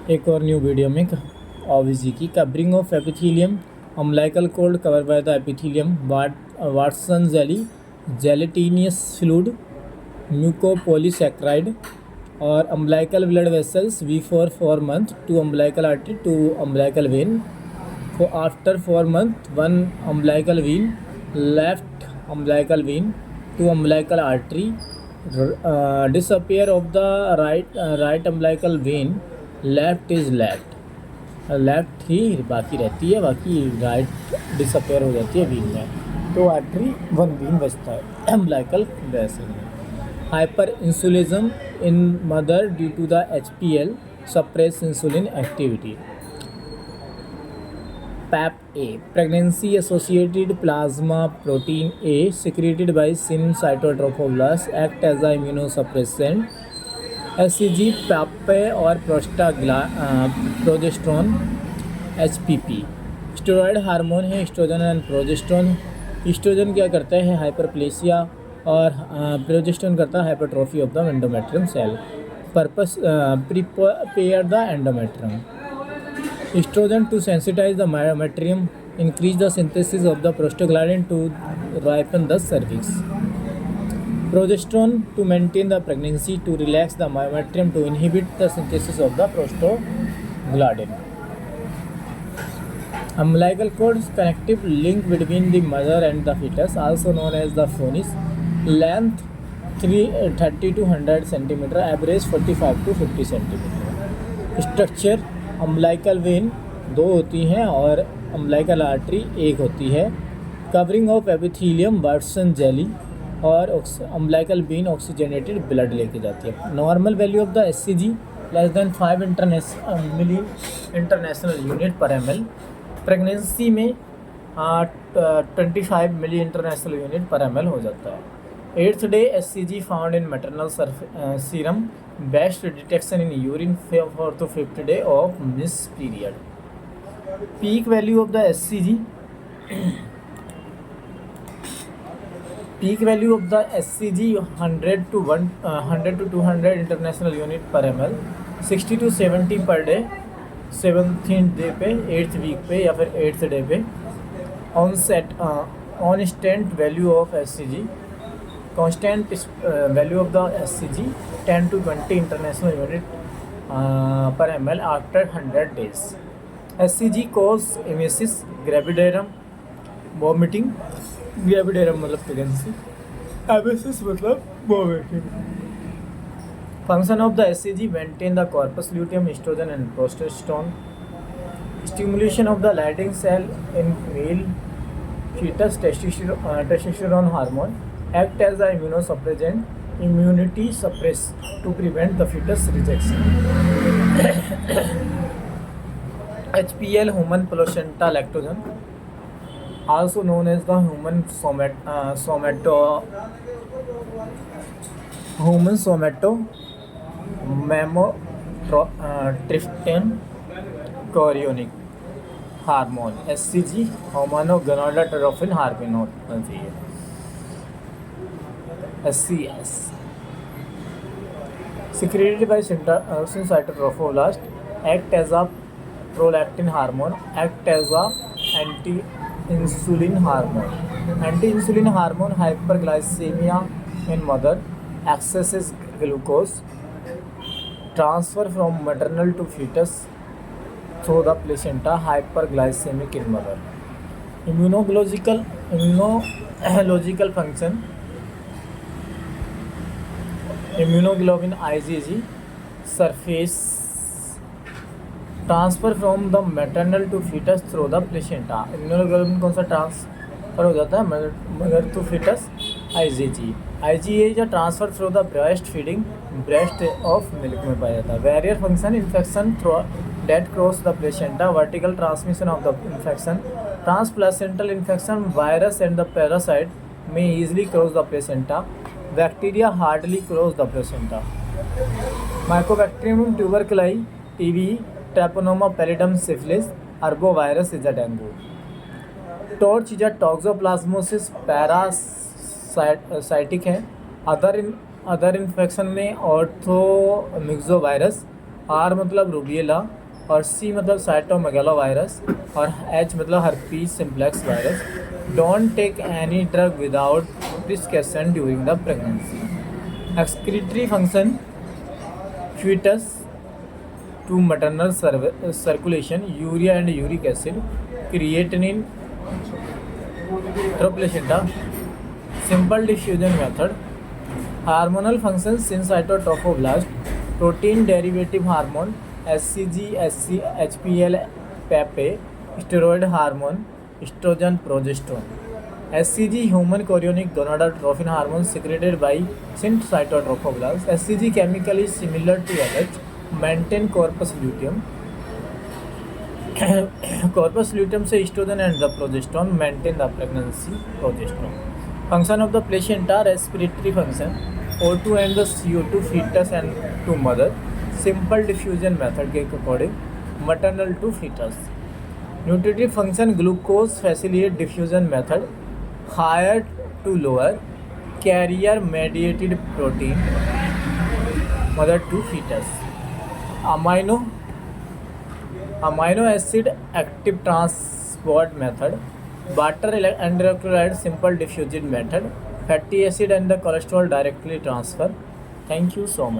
एक और new video में ऑब्वियसली की covering of epithelium umbilical cord cover by the epithelium Watson jelly gelatinous fluid mucopolysaccharide और umbilical blood vessels before 4 month two umbilical artery two umbilical vein for after 4 month 1 umbilical vein left umbilical vein two umbilical artery disappear of the right umbilical vein left is left ही बाकी रहती है, बाकी right disappear हो जाती है Wien में, तो आर्टरी वन वीन बचता है अम्बिलिकल वेसल में। Hyperinsulinism in mother due to the HPL suppress insulin activity. PAP A pregnancy associated plasma protein A secreted by syncytotrophoblast act as a immunosuppressant। HCG PAP और progesterone HPP steroid hormone है, oestrogen and progesterone. Oestrogen क्या करता है hyperplasia और progesterone करता है hypertrophy of the endometrium cell. Purpose prepare the endometrium. Estrogen to sensitize the metrium, increase the synthesis of the prostaglandin to ripen the cervix. Progesterone to maintain the pregnancy, to relax the myometrium, to inhibit the synthesis of the prostaglandin. Umbilical cord connective link between the mother and the fetus, also known as the phonies. Length 30 to 100 cm, average 45 to 50 cm. Structure umbilical vein 2 होती हैं और umbilical artery 1 होती है। Covering of epithelium Watson jelly और umbilical vein oxygenated blood लेके जाती है। Normal value of the HCG less than 5 milli international unit per ml। Pregnancy में 25 milli international unit per ml हो जाता है। 8th day HCG found in maternal serum. Best detection in urine 4th to 5th day of miss period. Peak value of the HCG peak value of the HCG 100 to 200 international unit per ml। 60 to 70 per day 17th day पे, 8th week पे या फिर 8th day पे। Constant value of HCG constant value of the HCG 10 to 20 international unit per ml after 100 days। HCG cause emesis, gravidarum, vomiting, gravidarum मतलब pregnancy, emesis मतलब vomiting। Function of the HCG maintain the corpus luteum, estrogen and progesterone। Stimulation of the Leydig cell in male fetus, testosterone hormone act as a immunosuppressant, immunity suppress to prevent the fetus rejection। HPL human placenta lactogen, also known as the human somatotrypsin chorionic hormone. HCG होमोनोगोनाडोट्रोपिन hormone होना चाहिए। SCS secreted by syncytotrophoblast, act as a prolactin hormone, act as a anti-insulin hormone। Anti-insulin hormone hyperglycemia in mother, excesses glucose, transfer from maternal to fetus through the placenta, hyperglycemic in mother। immunological function immunoglobulin IgG surface transfer from the maternal to foetus through the placenta. Immunoglobulin कौन सा transfer हो जाता है मगर to foetus IgA जो transfer through the breast feeding breast of milk में पाया जाता है। Barrier function infection through that cross the placenta, vertical transmission of the infection, transplacental infection virus and the parasite में easily cross the placenta, bacteria hardly cross the placenta. Mycobacterium tuberculosis TB, ट्रैपोनोमा pallidum syphilis, arbovirus is a dengue. Torch is a toxoplasmosis parasitic है। Other infection में ऑर्थोमिक्सोवायरस, are मतलब रूबियला, और सी मतलब cytomegalovirus, और H मतलब herpes simplex virus. Don't take any drug without prescription during the pregnancy. Excretory function fetus to maternal circulation, urea and uric acid, creatinine through placenta, simple diffusion method. Hormonal functions in cytotrophoblast, protein derivative hormone, HCG, SC, HPL, PAPA, steroid hormone, estrogen, progesterone. HCG human chorionic gonadotropin hormone secreted by cytotrophoblast. HCG chemical is similar to LH, maintain corpus luteum. Corpus luteum से estrogen and the progesterone maintain the pregnancy progesterone. Function of the placenta, respiratory function, O2 and the CO2 fetus and to mother. Simple diffusion method के according, maternal to fetus. Nutritive function, glucose facilitate diffusion method, higher to lower, carrier mediated protein, mother to fetus. Amino acid active transport method, butter and electrolyte simple diffusion method, fatty acid and the cholesterol directly transfer. Thank you so much.